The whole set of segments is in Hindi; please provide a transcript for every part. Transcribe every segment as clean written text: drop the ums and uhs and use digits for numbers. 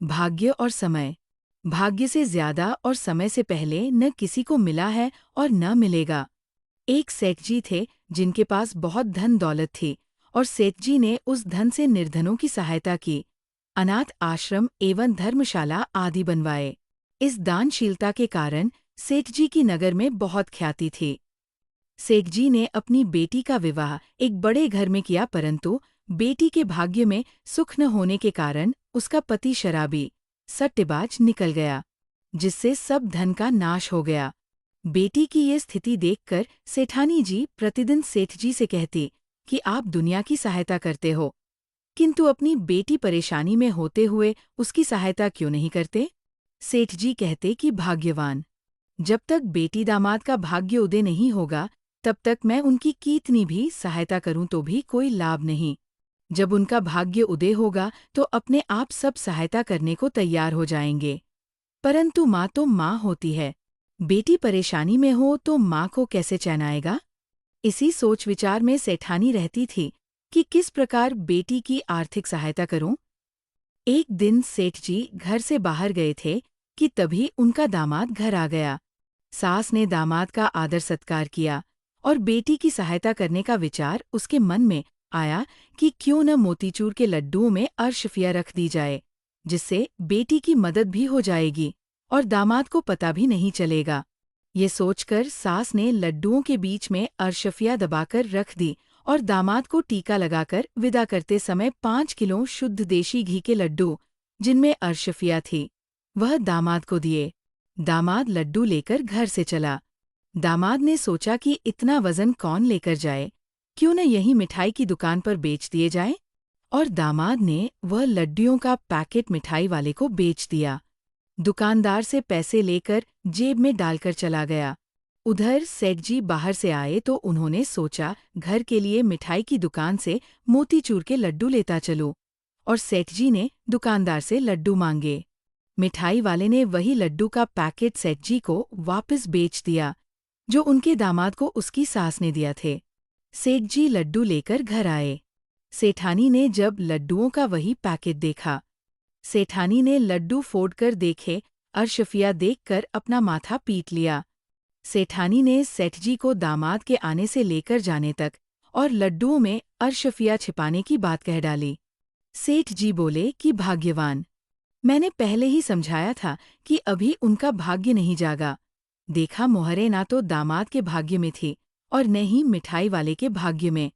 भाग्य और समय। भाग्य से ज्यादा और समय से पहले न किसी को मिला है और न मिलेगा। एक सेठ जी थे जिनके पास बहुत धन दौलत थी और सेठ जी ने उस धन से निर्धनों की सहायता की। अनाथ आश्रम एवं धर्मशाला आदि बनवाए। इस दानशीलता के कारण सेठ जी की नगर में बहुत ख्याति थी। सेठ जी ने अपनी बेटी का विवाह एक बड़े घर में किया, परंतु बेटी के भाग्य में सुख न होने के कारण उसका पति शराबी सट्टेबाज निकल गया, जिससे सब धन का नाश हो गया। बेटी की ये स्थिति देखकर सेठानी जी प्रतिदिन सेठ जी से कहती कि आप दुनिया की सहायता करते हो, किंतु अपनी बेटी परेशानी में होते हुए उसकी सहायता क्यों नहीं करते? सेठ जी कहते कि भाग्यवान, जब तक बेटी दामाद का भाग्य उदय नहीं होगा, तब तक मैं उनकी कितनी भी सहायता करूं तो भी कोई लाभ नहीं। जब उनका भाग्य उदय होगा तो अपने आप सब सहायता करने को तैयार हो जाएंगे। परंतु माँ तो माँ होती है, बेटी परेशानी में हो तो माँ को कैसे चैन आएगा? इसी सोच विचार में सेठानी रहती थी कि किस प्रकार बेटी की आर्थिक सहायता करूं। एक दिन सेठ जी घर से बाहर गए थे कि तभी उनका दामाद घर आ गया। सास ने दामाद का आदर सत्कार किया और बेटी की सहायता करने का विचार उसके मन में आया कि क्यों न मोतीचूर के लड्डुओं में अरशफिया रख दी जाए, जिससे बेटी की मदद भी हो जाएगी और दामाद को पता भी नहीं चलेगा। ये सोचकर सास ने लड्डुओं के बीच में अरशफिया दबाकर रख दी और दामाद को टीका लगाकर विदा करते समय 5 किलो शुद्ध देशी घी के लड्डू, जिनमें अरशफिया थी, वह दामाद को दिए। दामाद लड्डू लेकर घर से चला। दामाद ने सोचा कि इतना वजन कौन लेकर जाए, क्यों न यही मिठाई की दुकान पर बेच दिए जाए, और दामाद ने वह लड्डुओं का पैकेट मिठाई वाले को बेच दिया। दुकानदार से पैसे लेकर जेब में डालकर चला गया। उधर सेठ जी बाहर से आए तो उन्होंने सोचा घर के लिए मिठाई की दुकान से मोतीचूर के लड्डू लेता चलूं, और सेठ जी ने दुकानदार से लड्डू मांगे। मिठाई वाले ने वही लड्डू का पैकेट सेठ जी को वापस बेच दिया, जो उनके दामाद को उसकी सास ने दिया थे। सेठ जी लड्डू लेकर घर आए। सेठानी ने जब लड्डुओं का वही पैकेट देखा, सेठानी ने लड्डू फोड़कर देखे, अरशफिया देखकर अपना माथा पीट लिया। सेठानी ने सेठ जी को दामाद के आने से लेकर जाने तक और लड्डुओं में अरशफिया छिपाने की बात कह डाली। सेठ जी बोले कि भाग्यवान, मैंने पहले ही समझाया था कि अभी उनका भाग्य नहीं जागा। देखा मोहरे ना तो दामाद के भाग्य में थी और न ही मिठाई वाले के भाग्य में।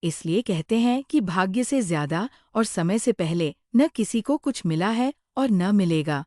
इसलिए कहते हैं कि भाग्य से ज्यादा और समय से पहले न किसी को कुछ मिला है और न मिलेगा।